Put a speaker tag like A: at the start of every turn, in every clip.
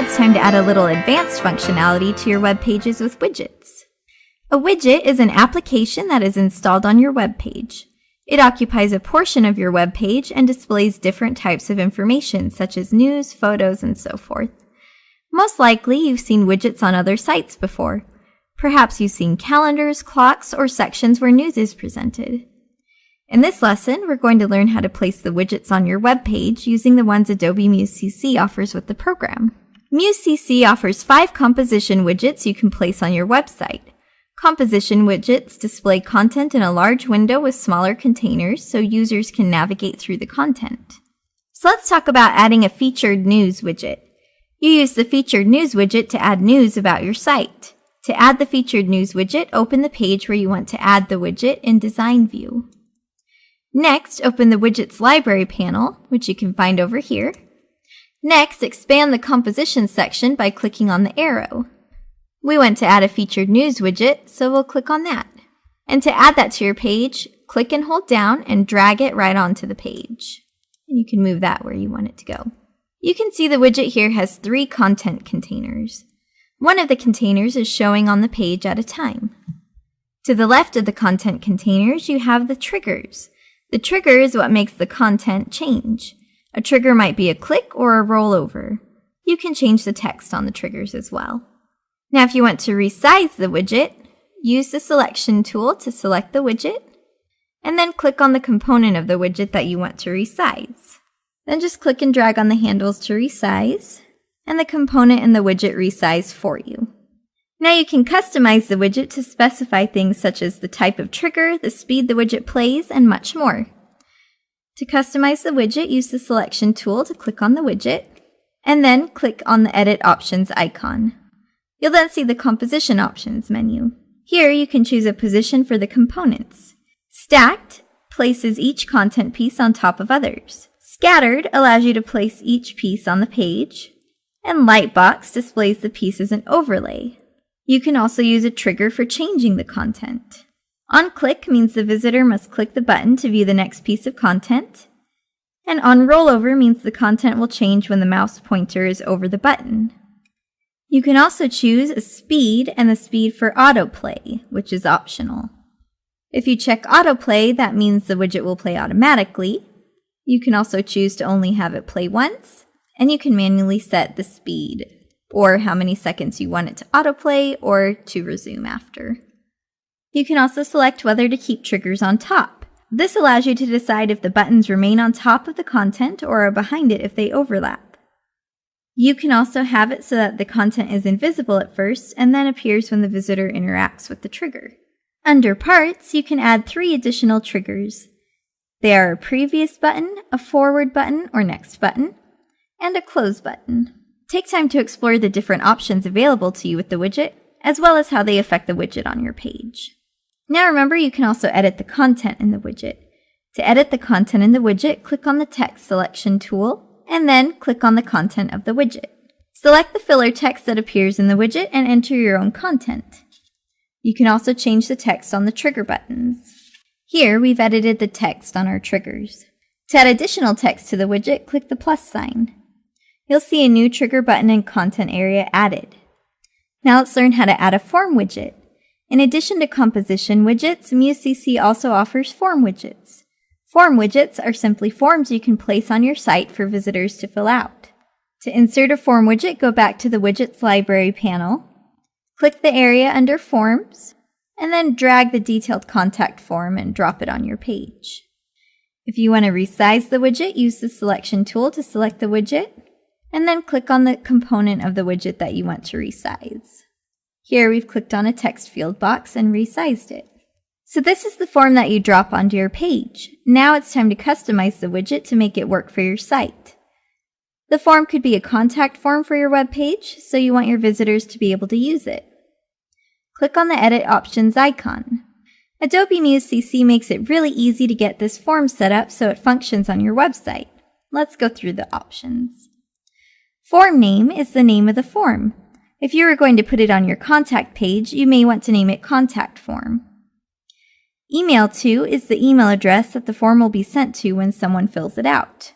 A: Now it's time to add a little advanced functionality to your web pages with widgets. A widget is an application that is installed on your web page. It occupies a portion of your web page and displays different types of information such as news, photos, and so forth. Most likely you've seen widgets on other sites before. Perhaps you've seen calendars, clocks, or sections where news is presented. In this lesson, we're going to learn how to place the widgets on your web page using the ones Adobe Muse CC offers with the program. Muse CC offers 5 composition widgets you can place on your website. Composition widgets display content in a large window with smaller containers so users can navigate through the content. So let's talk about adding a featured news widget. You use the featured news widget to add news about your site. To add the featured news widget, open the page where you want to add the widget in Design View. Next, open the Widgets Library panel, which you can find over here. Next, expand the Composition section by clicking on the arrow. We want to add a featured news widget, so we'll click on that. And to add that to your page, click and hold down and drag it right onto the page. And you can move that where you want it to go. You can see the widget here has 3 content containers. One of the containers is showing on the page at a time. To the left of the content containers, you have the triggers. The trigger is what makes the content change. A trigger might be a click or a rollover. You can change the text on the triggers as well. Now, if you want to resize the widget, use the selection tool to select the widget, and then click on the component of the widget that you want to resize. Then just click and drag on the handles to resize, and the component in the widget resize for you. Now you can customize the widget to specify things such as the type of trigger, the speed the widget plays, and much more. To customize the widget, use the selection tool to click on the widget, and then click on the Edit Options icon. You'll then see the Composition Options menu. Here you can choose a position for the components. Stacked places each content piece on top of others. Scattered allows you to place each piece on the page. And Lightbox displays the piece as an overlay. You can also use a trigger for changing the content. On click means the visitor must click the button to view the next piece of content. And on rollover means the content will change when the mouse pointer is over the button. You can also choose a speed and the speed for autoplay, which is optional. If you check autoplay, that means the widget will play automatically. You can also choose to only have it play once, and you can manually set the speed, or how many seconds you want it to autoplay or to resume after. You can also select whether to keep triggers on top. This allows you to decide if the buttons remain on top of the content or are behind it if they overlap. You can also have it so that the content is invisible at first and then appears when the visitor interacts with the trigger. Under Parts, you can add 3 additional triggers. They are a Previous button, a Forward button or Next button, and a Close button. Take time to explore the different options available to you with the widget, as well as how they affect the widget on your page. Now remember, you can also edit the content in the widget. To edit the content in the widget, click on the Text Selection tool, and then click on the content of the widget. Select the filler text that appears in the widget and enter your own content. You can also change the text on the trigger buttons. Here, we've edited the text on our triggers. To add additional text to the widget, click the plus sign. You'll see a new trigger button and content area added. Now let's learn how to add a form widget. In addition to composition widgets, Muse CC also offers form widgets. Form widgets are simply forms you can place on your site for visitors to fill out. To insert a form widget, go back to the Widgets Library panel, click the area under Forms, and then drag the detailed contact form and drop it on your page. If you want to resize the widget, use the selection tool to select the widget, and then click on the component of the widget that you want to resize. Here we've clicked on a text field box and resized it. So this is the form that you drop onto your page. Now it's time to customize the widget to make it work for your site. The form could be a contact form for your web page, so you want your visitors to be able to use it. Click on the Edit Options icon. Adobe Muse CC makes it really easy to get this form set up so it functions on your website. Let's go through the options. Form name is the name of the form. If you are going to put it on your contact page, you may want to name it Contact Form. Email to is the email address that the form will be sent to when someone fills it out.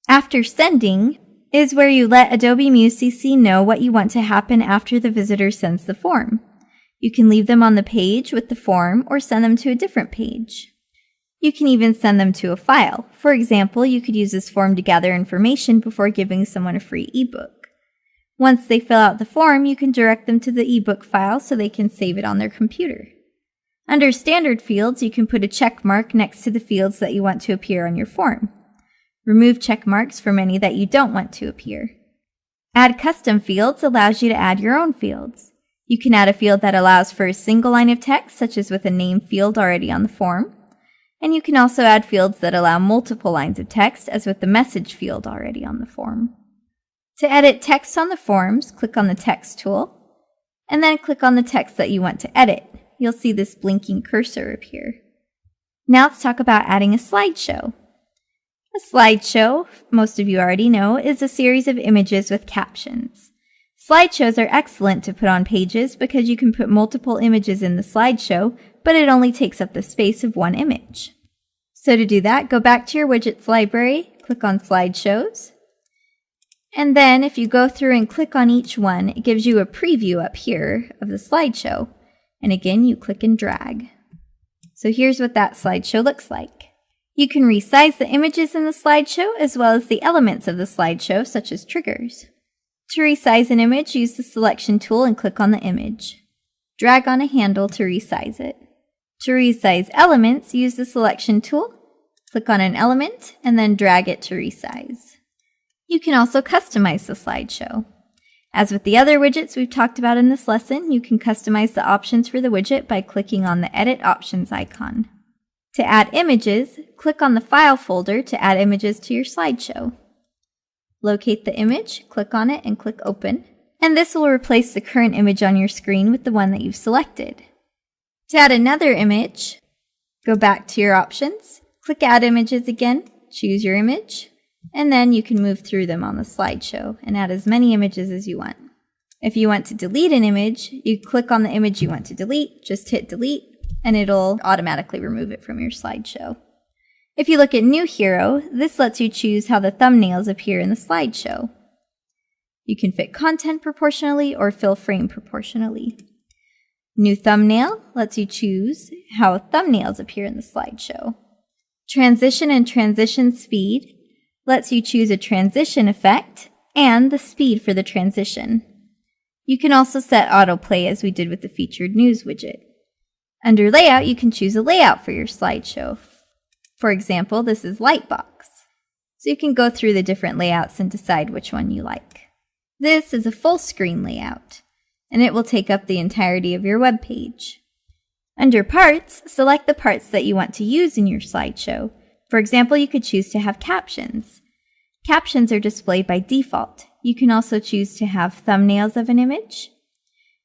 A: After sending, is where you let Adobe Muse CC know what you want to happen after the visitor sends the form. You can leave them on the page with the form or send them to a different page. You can even send them to a file. For example, you could use this form to gather information before giving someone a free ebook. Once they fill out the form, you can direct them to the ebook file so they can save it on their computer. Under standard fields, you can put a check mark next to the fields that you want to appear on your form. Remove check marks from any that you don't want to appear. Add custom fields allows you to add your own fields. You can add a field that allows for a single line of text, such as with a name field already on the form. And you can also add fields that allow multiple lines of text, as with the message field already on the form. To edit text on the forms, click on the Text tool, and then click on the text that you want to edit. You'll see this blinking cursor appear. Now let's talk about adding a slideshow. A slideshow, most of you already know, is a series of images with captions. Slideshows are excellent to put on pages because you can put multiple images in the slideshow, but it only takes up the space of one image. So to do that, go back to your widgets library, click on Slideshows, and then if you go through and click on each one, it gives you a preview up here of the slideshow. And again, you click and drag. So here's what that slideshow looks like. You can resize the images in the slideshow as well as the elements of the slideshow, such as triggers. To resize an image, use the Selection tool and click on the image. Drag on a handle to resize it. To resize elements, use the Selection tool, click on an element, and then drag it to resize. You can also customize the slideshow. As with the other widgets we've talked about in this lesson, you can customize the options for the widget by clicking on the Edit Options icon. To add images, click on the File folder to add images to your slideshow. Locate the image, click on it, and click Open, and this will replace the current image on your screen with the one that you've selected. To add another image, go back to your options, click Add Images again, choose your image, and then you can move through them on the slideshow and add as many images as you want. If you want to delete an image, you click on the image you want to delete, just hit delete, and it'll automatically remove it from your slideshow. If you look at New Hero, this lets you choose how the thumbnails appear in the slideshow. You can fit content proportionally or fill frame proportionally. New Thumbnail lets you choose how thumbnails appear in the slideshow. Transition and Transition Speed lets you choose a transition effect and the speed for the transition. You can also set autoplay as we did with the Featured News widget. Under Layout, you can choose a layout for your slideshow. For example, this is Lightbox. So you can go through the different layouts and decide which one you like. This is a full screen layout, and it will take up the entirety of your web page. Under Parts, select the parts that you want to use in your slideshow. For example, you could choose to have captions. Captions are displayed by default. You can also choose to have thumbnails of an image.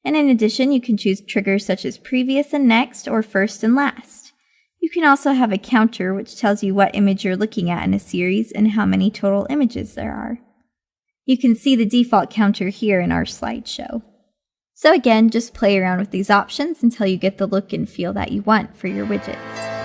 A: And in addition, you can choose triggers such as previous and next or first and last. You can also have a counter which tells you what image you're looking at in a series and how many total images there are. You can see the default counter here in our slideshow. So again, just play around with these options until you get the look and feel that you want for your widgets.